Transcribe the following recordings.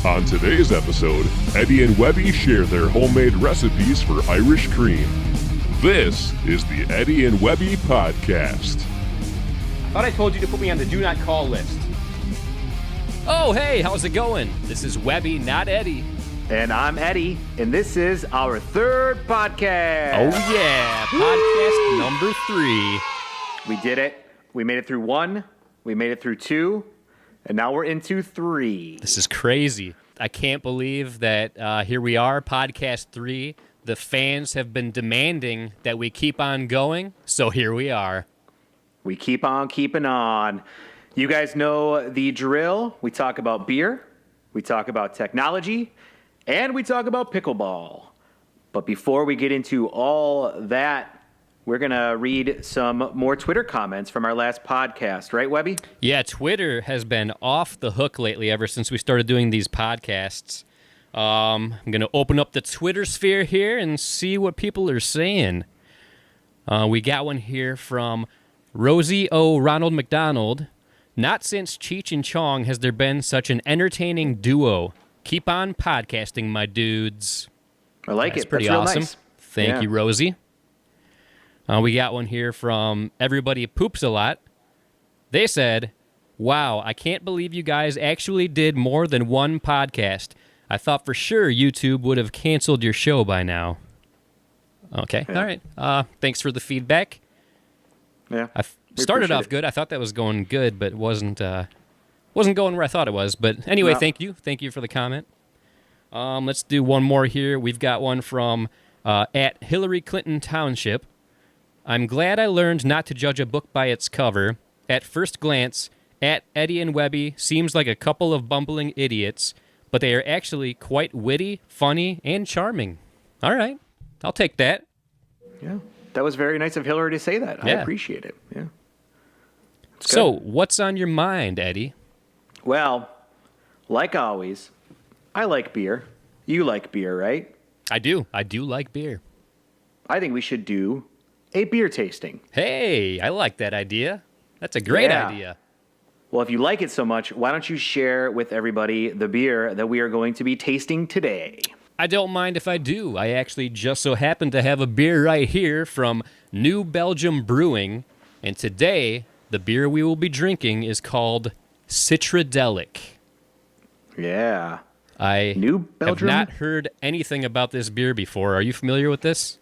On today's episode, Eddie and Webby share their homemade recipes for Irish cream. This is the Eddie and Webby podcast. Thought I told you to put me on the do not call list. Oh, hey, how's it going? This is Webby, not Eddie. And I'm Eddie, and this is our third podcast. Oh, yeah, podcast number 3. We did it. We made it through 1, we made it through 2, and now we're into 3. This is crazy. I can't believe that here we are, podcast 3. The fans have been demanding that we keep on going, so here we are. We keep on keeping on. You guys know the drill. We talk about beer, we talk about technology, and we talk about pickleball. But before we get into all that, we're going to read some more Twitter comments from our last podcast, right, Webby? Yeah, Twitter has been off the hook lately ever since we started doing these podcasts. I'm going to open up the Twitter sphere here and see what people are saying. We got one here from Rosie O. Ronald McDonald. Not since Cheech and Chong has there been such an entertaining duo. Keep on podcasting, my dudes. I like That's it. pretty That's real awesome. nice. Thank you, Rosie. We got one here from Everybody Poops a Lot. They said, wow, I can't believe you guys actually did more than one podcast. I thought for sure YouTube would have canceled your show by now. Okay, Yeah. all right. Thanks for the feedback. Yeah. I started off good. I thought that was going good, but wasn't going where I thought it was. But anyway, No. Thank you. Thank you for the comment. Let's do one more here. We've got one from at Hillary Clinton Township. I'm glad I learned not to judge a book by its cover. At first glance, at Eddie and Webby seems like a couple of bumbling idiots, but they are actually quite witty, funny, and charming. All right, I'll take that. Yeah. That was very nice of Hillary to say that. I Yeah. appreciate it. Yeah. It's So, good. what's on your mind, Eddie? Well, like always, I like beer. You like beer, right? I do. I do like beer. I think we should do a beer tasting. Hey, I like that idea. That's a great Yeah. idea. Well, if you like it so much, why don't you share with everybody the beer that we are going to be tasting today? I don't mind if I do. I actually just so happen to have a beer right here from New Belgium Brewing, and today the beer we will be drinking is called Citradelic. Yeah. I New have Belgium? not heard anything about this beer before. Are you familiar with this?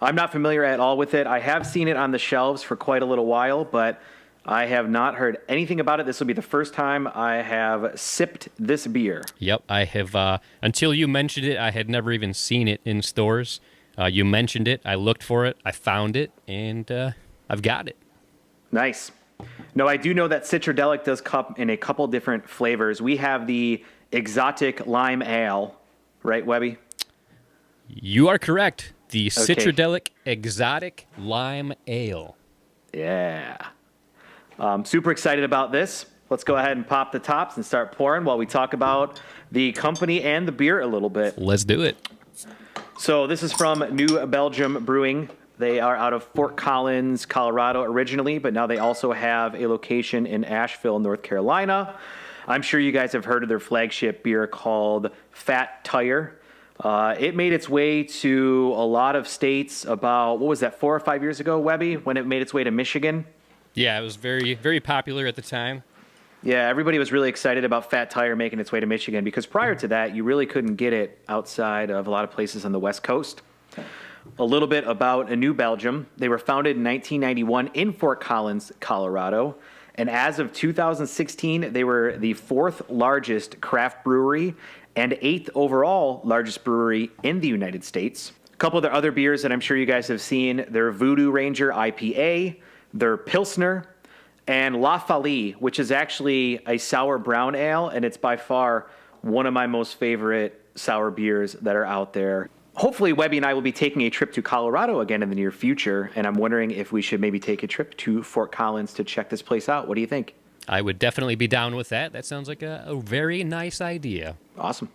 I'm not familiar at all with it. I have seen it on the shelves for quite a little while, but I have not heard anything about it. This will be the first time I have sipped this beer. Yep, I have. Until you mentioned it, I had never even seen it in stores. You mentioned it. I looked for it. I found it, and I've got it. Nice. No, I do know that Citradelic does come in a couple different flavors. We have the exotic lime ale, right, Webby? You are correct. The Citradelic Exotic Lime Ale. Yeah. Super excited about this. Let's go ahead and pop the tops and start pouring while we talk about the company and the beer a little bit. Let's do it. So this is from New Belgium Brewing. They are out of Fort Collins, Colorado originally, but now they also have a location in Asheville, North Carolina. I'm sure you guys have heard of their flagship beer called Fat Tire. It made its way to a lot of states about, 4 or 5 years ago, Webby, when it made its way to Michigan? Yeah, it was very, very popular at the time. Yeah, everybody was really excited about Fat Tire making its way to Michigan because prior to that, you really couldn't get it outside of a lot of places on the West Coast. A little bit about New Belgium. They were founded in 1991 in Fort Collins, Colorado. And as of 2016, they were the 4th largest craft brewery and 8th overall largest brewery in the United States. A couple of their other beers that I'm sure you guys have seen, their Voodoo Ranger IPA, their Pilsner, and La Folie, which is actually a sour brown ale, and it's by far one of my most favorite sour beers that are out there. Hopefully, Webby and I will be taking a trip to Colorado again in the near future, and I'm wondering if we should maybe take a trip to Fort Collins to check this place out. What do you think? I would definitely be down with that. That sounds like a very nice idea. Awesome.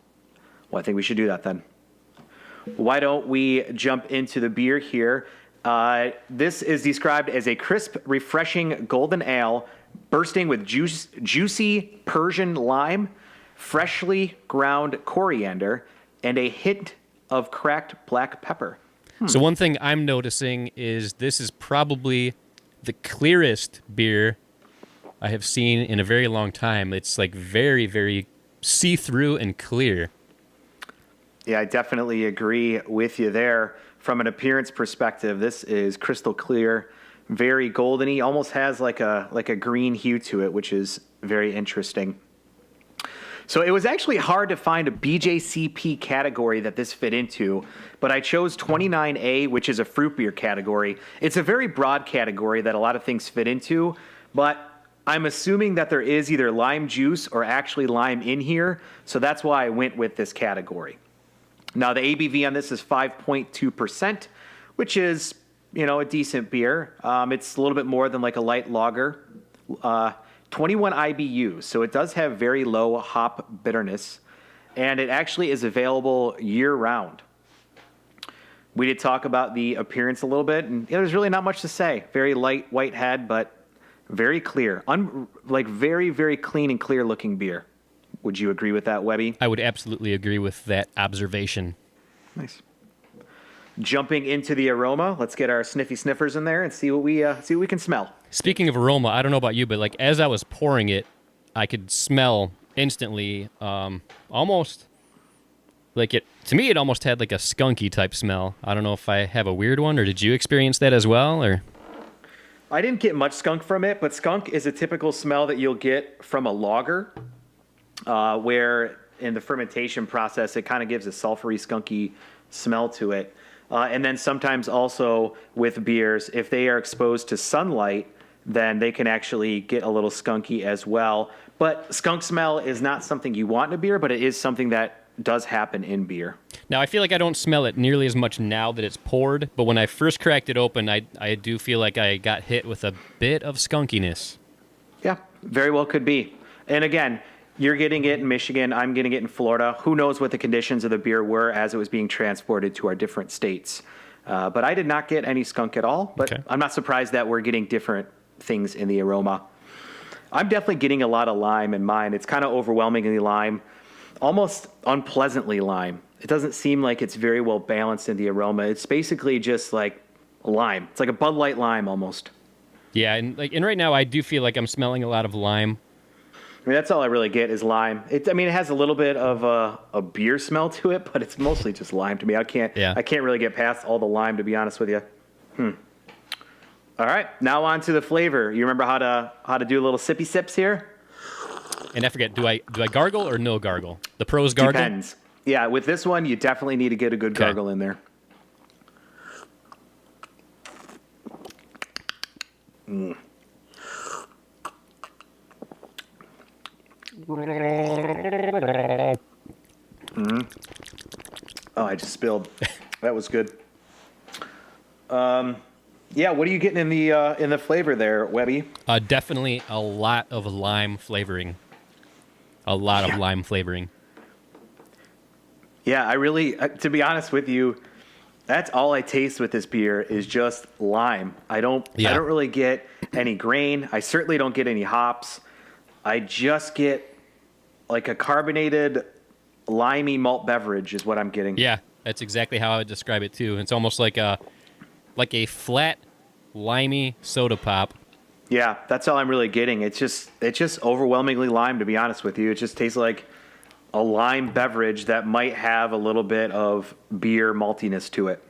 Well, I think we should do that then. Why don't we jump into the beer here? This is described as a crisp, refreshing golden ale bursting with juicy Persian lime, freshly ground coriander, and a hint of cracked black pepper. So one thing I'm noticing is this is probably the clearest beer I have seen in a very long time. It's like very, very see-through and clear. Yeah, I definitely agree with you there. From an appearance perspective, this is crystal clear, very goldeny, almost has like a green hue to it, which is very interesting. So it was actually hard to find a BJCP category that this fit into, but I chose 29A, which is a fruit beer category. It's a very broad category that a lot of things fit into, but I'm assuming that there is either lime juice or actually lime in here, so that's why I went with this category. Now, the ABV on this is 5.2%, which is, a decent beer. It's a little bit more than like a light lager. 21 IBUs, so it does have very low hop bitterness, and it actually is available year-round. We did talk about the appearance a little bit, and there's really not much to say. Very light white head, but very clear. Very, very clean and clear-looking beer. Would you agree with that, Webby? I would absolutely agree with that observation. Nice. Jumping into the aroma, let's get our sniffy sniffers in there and see what we can smell. Speaking of aroma, I don't know about you, but like as I was pouring it, I could smell instantly, almost like it. To me, it almost had like a skunky type smell. I don't know if I have a weird one, or did you experience that as well? Or I didn't get much skunk from it, but skunk is a typical smell that you'll get from a lager, where in the fermentation process it kind of gives a sulfury, skunky smell to it. And then sometimes also with beers, if they are exposed to sunlight, then they can actually get a little skunky as well. But skunk smell is not something you want in a beer, but it is something that does happen in beer. Now, I feel like I don't smell it nearly as much now that it's poured, but when I first cracked it open, I do feel like I got hit with a bit of skunkiness. Yeah, very well could be. And again, you're getting it in Michigan. I'm getting it in Florida. Who knows what the conditions of the beer were as it was being transported to our different states. But I did not get any skunk at all. But okay. I'm not surprised that we're getting different things in the aroma. I'm definitely getting a lot of lime in mine. It's kind of overwhelmingly lime, almost unpleasantly lime. It doesn't seem like it's very well balanced in the aroma. It's basically just like lime. It's like a Bud Light lime almost. Yeah, and right now I do feel like I'm smelling a lot of lime. I mean, that's all I really get is lime. It has a little bit of a beer smell to it, but it's mostly just lime to me. I can't really get past all the lime, to be honest with you. All right, now on to the flavor. You remember how to do little sippy sips here? And I forget, do I gargle or no gargle? The pros gargle? Depends. Yeah, with this one, you definitely need to get a good gargle in there. Oh, I just spilled. That was good. Yeah, what are you getting in the flavor there, Webby? Definitely a lot of lime flavoring. A lot of lime flavoring. Yeah, I really, to be honest with you, that's all I taste with this beer is just lime. I don't really get any grain. I certainly don't get any hops. I just get like a carbonated, limey malt beverage is what I'm getting. Yeah, that's exactly how I would describe it too. It's almost like a flat, limey soda pop. Yeah, that's all I'm really getting. It's just overwhelmingly lime, to be honest with you. It just tastes like a lime beverage that might have a little bit of beer maltiness to it.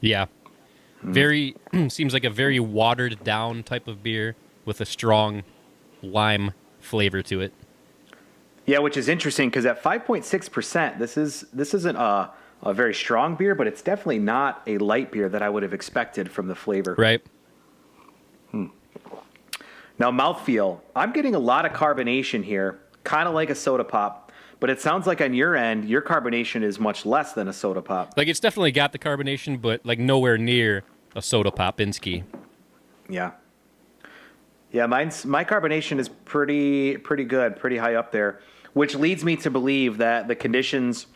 Yeah. Very seems like a very watered down type of beer with a strong lime flavor to it. Yeah, which is interesting because at 5.6%, this isn't a very strong beer, but it's definitely not a light beer that I would have expected from the flavor. Right. Now, mouthfeel. I'm getting a lot of carbonation here, kind of like a soda pop, but it sounds like on your end, your carbonation is much less than a soda pop. Like it's definitely got the carbonation, but like nowhere near a soda pop-inski. Yeah. Yeah, my carbonation is pretty good, pretty high up there, which leads me to believe that the conditions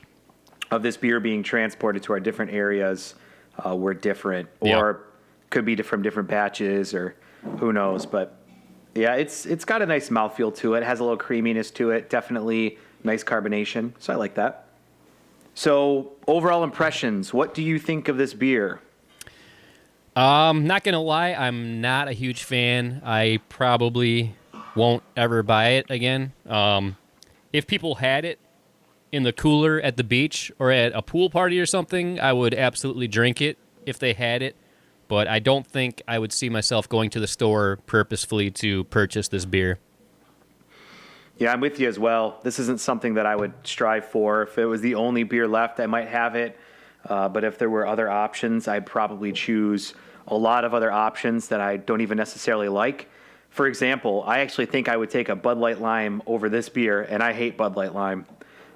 of this beer being transported to our different areas were different, or could be from different batches, or who knows. But Yeah, it's got a nice mouthfeel to it. It has a little creaminess to it. Definitely nice carbonation. So I like that. So overall impressions, what do you think of this beer? Not gonna lie, I'm not a huge fan. I probably won't ever buy it again. If people had it in the cooler at the beach or at a pool party or something, I would absolutely drink it if they had it. But I don't think I would see myself going to the store purposefully to purchase this beer. Yeah, I'm with you as well. This isn't something that I would strive for. If it was the only beer left, I might have it. But if there were other options, I'd probably choose a lot of other options that I don't even necessarily like. For example, I actually think I would take a Bud Light Lime over this beer, and I hate Bud Light Lime.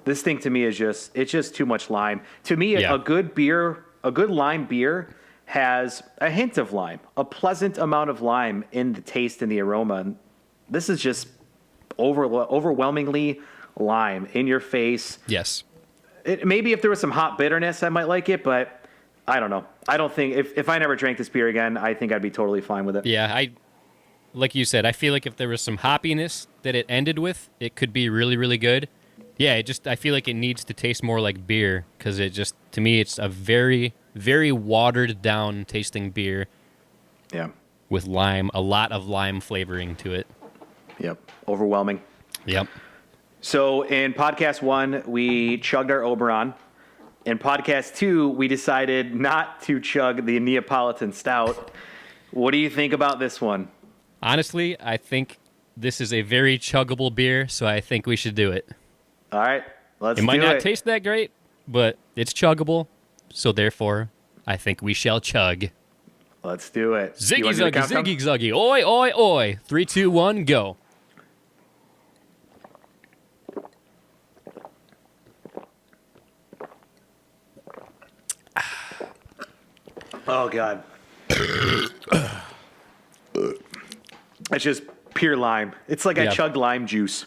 This thing to me is it's just too much lime. To me, Yeah. a good lime beer has a hint of lime, a pleasant amount of lime in the taste and the aroma. And this is just overwhelmingly lime in your face. Yes. Maybe if there was some hot bitterness, I might like it, but I don't know. I don't think if I never drank this beer again, I think I'd be totally fine with it. Yeah, like you said, I feel like if there was some hoppiness that it ended with, it could be really, really good. Yeah, I feel like it needs to taste more like beer because to me, it's a very, very watered down tasting beer. Yeah. With lime, a lot of lime flavoring to it. Yep. Overwhelming. Yep. So in podcast 1, we chugged our Oberon. In podcast 2, we decided not to chug the Neapolitan Stout. What do you think about this one? Honestly, I think this is a very chuggable beer, so I think we should do it. All right, let's do it. It might not taste that great, but it's chuggable, so therefore, I think we shall chug. Let's do it. Ziggy zuggy, ziggy zuggy, oi, oi, oi. 3, 2, 1, go. Oh, God. It's just pure lime. It's like I chugged lime juice.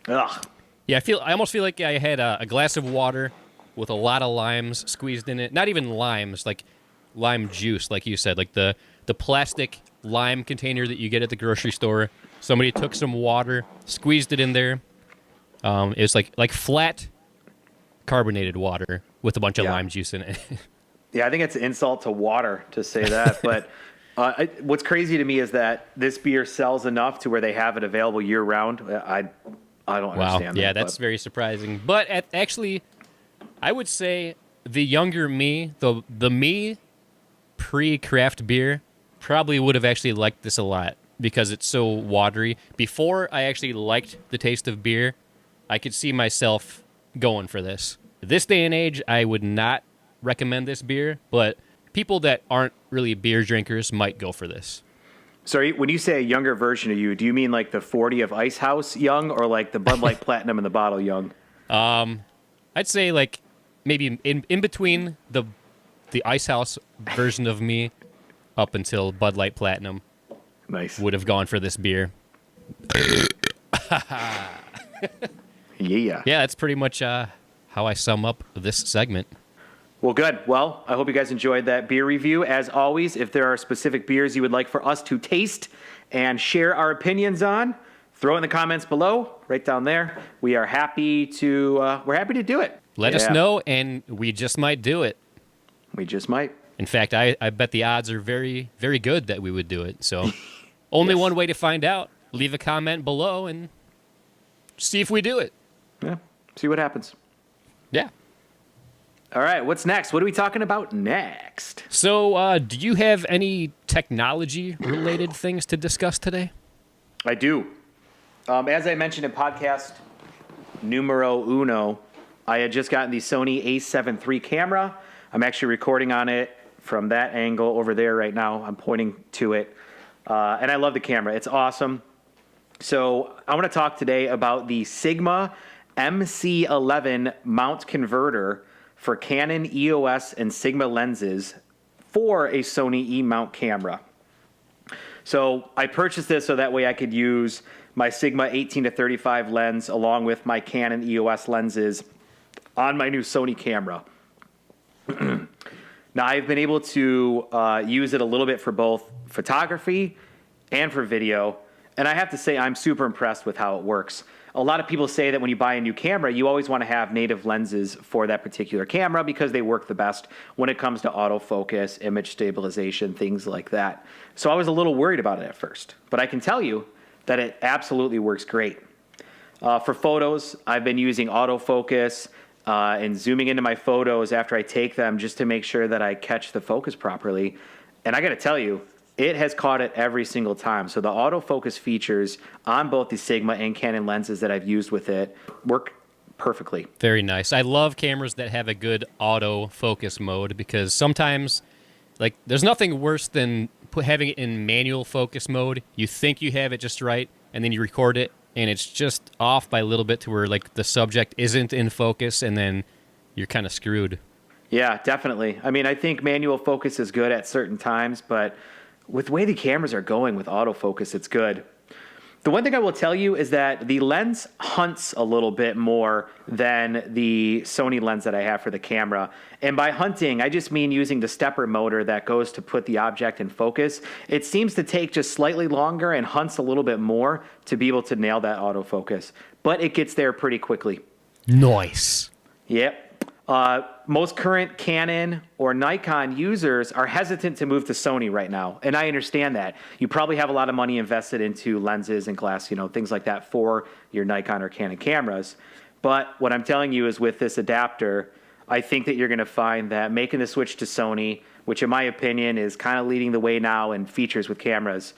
Ugh. Yeah, I almost feel like I had a glass of water with a lot of limes squeezed in it. Not even limes, like lime juice, like you said, like the plastic lime container that you get at the grocery store. Somebody took some water, squeezed it in there. It was like flat carbonated water with a bunch of lime juice in it. Yeah, I think it's an insult to water to say that. But what's crazy to me is that this beer sells enough to where they have it available year round. I don't understand that. Yeah, that's very surprising. But actually, I would say the younger me, the me pre-craft beer, probably would have actually liked this a lot because it's so watery. Before I actually liked the taste of beer, I could see myself going for this. This day and age, I would not recommend this beer, but people that aren't really beer drinkers might go for this. So when you say a younger version of you, do you mean like the 40 of Ice House young or like the Bud Light Platinum in the bottle young? I'd say like maybe in between the Ice House version of me up until Bud Light Platinum. Nice. Would have gone for this beer. Yeah. Yeah, that's pretty much how I sum up this segment. Well, good. Well, I hope you guys enjoyed that beer review. As always, if there are specific beers you would like for us to taste and share our opinions on, throw it in the comments below, right down there. We are happy to do it. Let us know, and we just might do it. We just might. In fact, I bet the odds are very, very good that we would do it. So only one way to find out. Leave a comment below and see if we do it. Yeah. See what happens. Yeah. All right, what's next? What are we talking about next? So, do you have any technology-related things to discuss today? I do. As I mentioned in podcast numero uno, I had just gotten the Sony a7 III camera. I'm actually recording on it from that angle over there right now. I'm pointing to it. And I love the camera. It's awesome. So I want to talk today about the Sigma MC11 mount converter for Canon EOS and Sigma lenses for a Sony E-mount camera. So I purchased this so that way I could use my Sigma 18-35 lens along with my Canon EOS lenses on my new Sony camera. Now I've been able to use it a little bit for both photography and for video. And I have to say, I'm super impressed with how it works. A lot of people say that when you buy a new camera, you always want to have native lenses for that particular camera because they work the best when it comes to autofocus, image stabilization, things like that. So I was a little worried about it at first, but I can tell you that it absolutely works great. For photos, I've been using autofocus and zooming into my photos after I take them just to make sure that I catch the focus properly. And I got to tell you, it has caught it every single time. So the autofocus features on both the Sigma and Canon lenses that I've used with it work perfectly. Very nice. I love cameras that have a good autofocus mode because sometimes, like, there's nothing worse than having it in manual focus mode. You think you have it just right, and then you record it, and it's just off by a little bit to where, like, the subject isn't in focus, and then you're kind of screwed. Yeah, definitely. I mean, I think manual focus is good at certain times, but with the way the cameras are going with autofocus, it's good. The one thing I will tell you is that the lens hunts a little bit more than the Sony lens that I have for the camera. And by hunting, I just mean using the stepper motor that goes to put the object in focus. It seems to take just slightly longer and hunts a little bit more to be able to nail that autofocus. But it gets there pretty quickly. Nice. Yep. Most current Canon or Nikon users are hesitant to move to Sony right now, and I understand that. You probably have a lot of money invested into lenses and glass, things like that for your Nikon or Canon cameras. But what I'm telling you is with this adapter, I think that you're going to find that making the switch to Sony, which in my opinion is kind of leading the way now in features with cameras,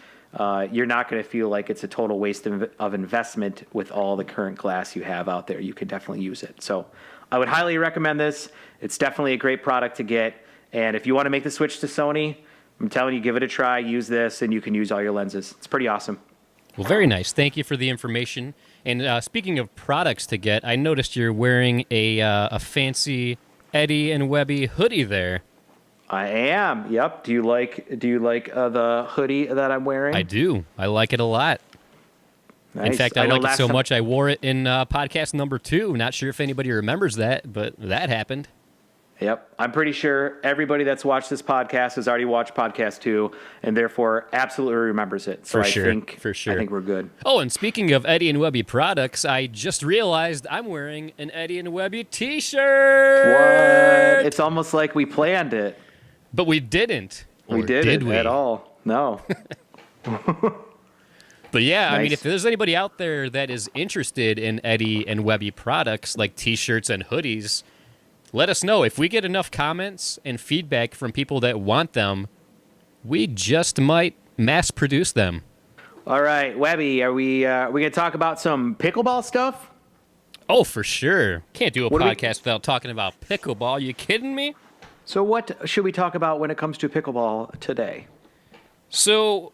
you're not going to feel like it's a total waste of investment with all the current glass you have out there. You could definitely use it. So I would highly recommend this. It's definitely a great product to get. And if you want to make the switch to Sony, I'm telling you, give it a try, use this, and you can use all your lenses. It's pretty awesome. Well, very nice. Thank you for the information. And speaking of products to get, I noticed you're wearing a fancy Eddie and Webby hoodie there. I am. Yep. Do you like the hoodie that I'm wearing? I do. I like it a lot. Nice. In fact, I like it so much I wore it in podcast number 2. Not sure if anybody remembers that, but that happened. Yep. I'm pretty sure everybody that's watched this podcast has already watched podcast 2 and therefore absolutely remembers it. So I think we're good. Oh, and speaking of Eddie and Webby products, I just realized I'm wearing an Eddie and Webby T-shirt. What? It's almost like we planned it. But we didn't. We didn't at all. No. But yeah, Nice. I mean, if there's anybody out there that is interested in Eddie and Webby products like T-shirts and hoodies, let us know. If we get enough comments and feedback from people that want them, we just might mass produce them. All right, Webby, are we going to talk about some pickleball stuff? Oh, for sure. Can't do a What do we- podcast without talking about pickleball. You kidding me? So what should we talk about when it comes to pickleball today? So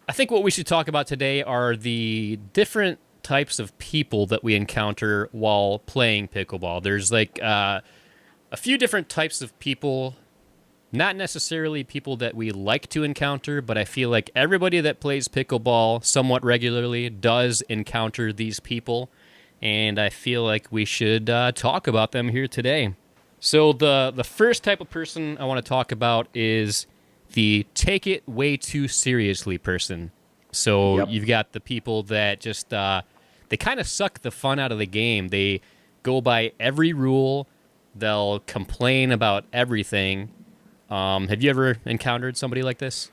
I think what we should talk about today are the different types of people that we encounter while playing pickleball. There's like a few different types of people, not necessarily people that we like to encounter, but I feel like everybody that plays pickleball somewhat regularly does encounter these people, and I feel like we should talk about them here today. So the first type of person I want to talk about is the take it way too seriously person. So Yep. You've got the people that just, they kind of suck the fun out of the game. They go by every rule. They'll complain about everything. Have you ever encountered somebody like this?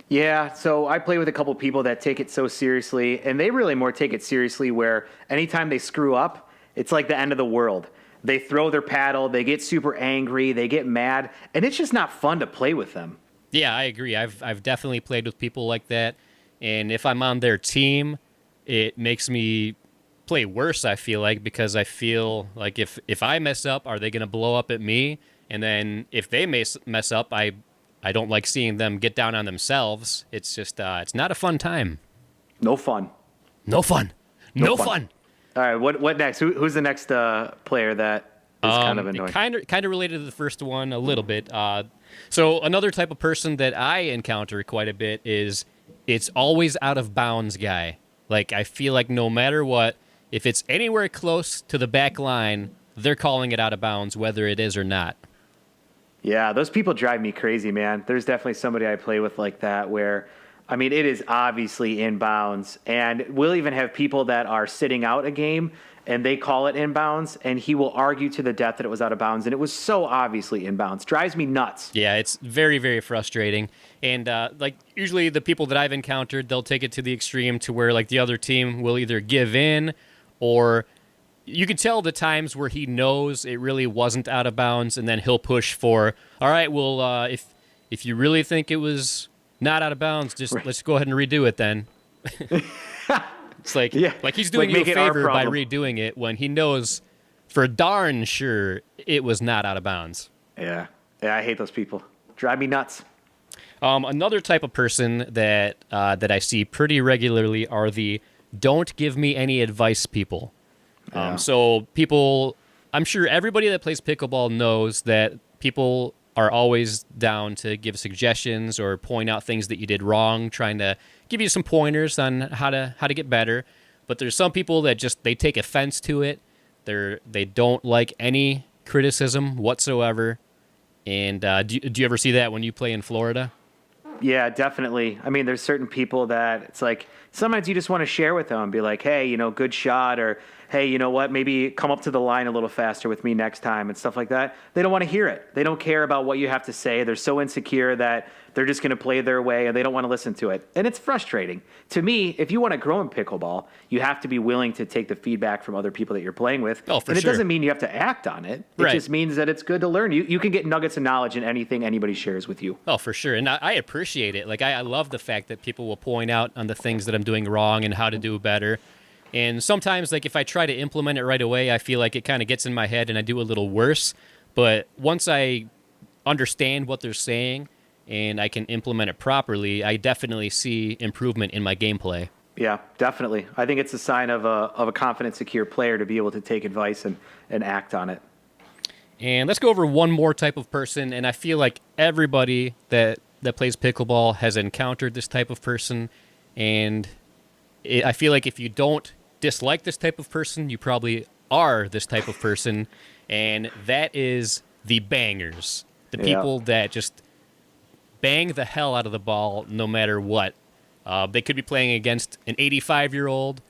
Yeah, so I play with a couple people that take it so seriously, and they really more take it seriously where anytime they screw up, it's like the end of the world. They throw their paddle, they get super angry, they get mad, and it's just not fun to play with them. Yeah, I agree. I've definitely played with people like that, and if I'm on their team, it makes me play worse, I feel like, because I feel like if I mess up, are they going to blow up at me? And then if they mess up, I don't like seeing them get down on themselves. It's just, it's not a fun time. No fun. No fun. No fun. All right, what next? Who's the next player that is kind of annoying? Kind of related to the first one a little bit. So another type of person that I encounter quite a bit is it's always out of bounds guy. Like, I feel like no matter what, if it's anywhere close to the back line, they're calling it out of bounds, whether it is or not. Yeah, those people drive me crazy, man. There's definitely somebody I play with like that where I mean, it is obviously inbounds, and we'll even have people that are sitting out a game and they call it inbounds, and he will argue to the death that it was out of bounds, and it was so obviously inbounds. Drives me nuts. Yeah, it's very, very frustrating. And like usually the people that I've encountered, they'll take it to the extreme to where like the other team will either give in, or you can tell the times where he knows it really wasn't out of bounds, and then he'll push for, all right, well, if you really think it was not out of bounds, just let's go ahead and redo it then. It's like, like he's doing you a favor by redoing it when he knows for darn sure it was not out of bounds. Yeah, I hate those people. Drive me nuts. Another type of person that I see pretty regularly are the don't give me any advice people. Yeah. So people, I'm sure everybody that plays pickleball knows that people are always down to give suggestions or point out things that you did wrong, trying to give you some pointers on how to get better. But there's some people that just they take offense to it. They don't like any criticism whatsoever. And do you ever see that when you play in Florida? Yeah, definitely. I mean, there's certain people that it's like sometimes you just want to share with them, be like, hey, good shot, or hey, you know what, maybe come up to the line a little faster with me next time and stuff like that. They don't want to hear it. They don't care about what you have to say. They're so insecure that they're just going to play their way and they don't want to listen to it. And it's frustrating. To me, if you want to grow in pickleball, you have to be willing to take the feedback from other people that you're playing with. Oh, for and it sure. doesn't mean you have to act on it. It Right. just means that it's good to learn. You can get nuggets of knowledge in anything anybody shares with you. Oh, for sure. And I appreciate it. Like, I love the fact that people will point out on the things that I'm doing wrong and how to do better. And sometimes, like, if I try to implement it right away, I feel like it kind of gets in my head and I do a little worse. But once I understand what they're saying and I can implement it properly, I definitely see improvement in my gameplay. Yeah, definitely. I think it's a sign of a confident, secure player to be able to take advice and act on it. And let's go over one more type of person. And I feel like everybody that plays pickleball has encountered this type of person. And I feel like if you don't dislike this type of person, you probably are this type of person. And that is the bangers. The people that just bang the hell out of the ball no matter what. They could be playing against an 85-year-old,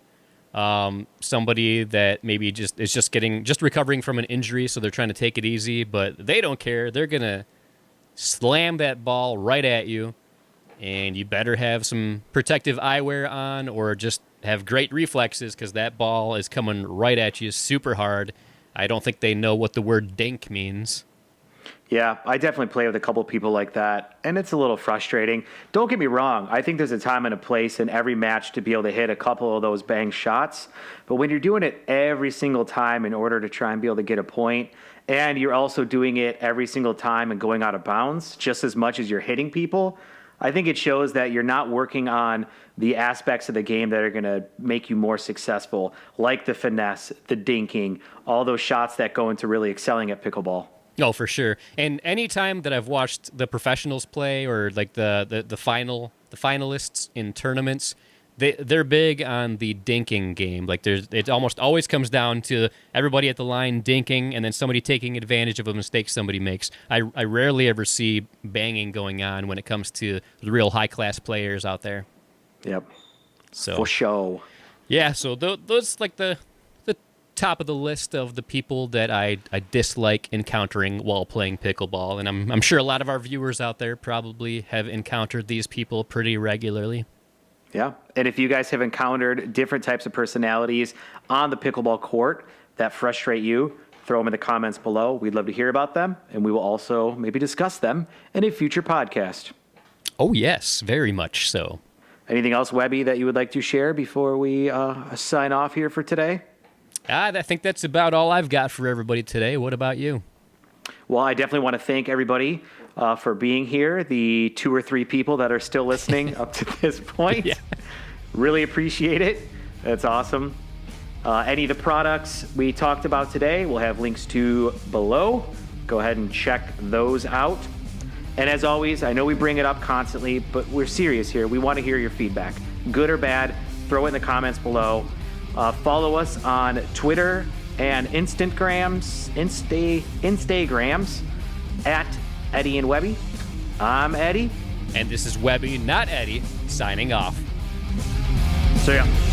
somebody that maybe is just recovering from an injury, so they're trying to take it easy, but they don't care. They're going to slam that ball right at you, and you better have some protective eyewear on or just have great reflexes because that ball is coming right at you super hard. I don't think they know what the word dink means. Yeah, I definitely play with a couple people like that, and it's a little frustrating. Don't get me wrong. I think there's a time and a place in every match to be able to hit a couple of those bang shots. But when you're doing it every single time in order to try and be able to get a point, and you're also doing it every single time and going out of bounds just as much as you're hitting people, I think it shows that you're not working on the aspects of the game that are going to make you more successful, like the finesse, the dinking, all those shots that go into really excelling at pickleball. Oh, for sure. And any time that I've watched the professionals play or like the finalists in tournaments, they're big on the dinking game. Like it almost always comes down to everybody at the line dinking and then somebody taking advantage of a mistake somebody makes. I rarely ever see banging going on when it comes to the real high class players out there. Yep. So for show. Yeah. So those like the top of the list of the people that I dislike encountering while playing pickleball, and I'm sure a lot of our viewers out there probably have encountered these people pretty regularly. Yeah, and if you guys have encountered different types of personalities on the pickleball court that frustrate you, throw them in the comments below. We'd love to hear about them, and we will also maybe discuss them in a future podcast. Oh yes, very much so. Anything else, Webby, that you would like to share before we sign off here for today? I think that's about all I've got for everybody today. What about you? Well, I definitely want to thank everybody for being here, the 2 or 3 people that are still listening up to this point. Yeah. Really appreciate it. That's awesome. Any of the products we talked about today, we'll have links to below. Go ahead and check those out. And as always, I know we bring it up constantly, but we're serious here. We want to hear your feedback. Good or bad, throw it in the comments below. Follow us on Twitter and Instagrams at Eddie and Webby. I'm Eddie. And this is Webby, not Eddie, signing off. So yeah.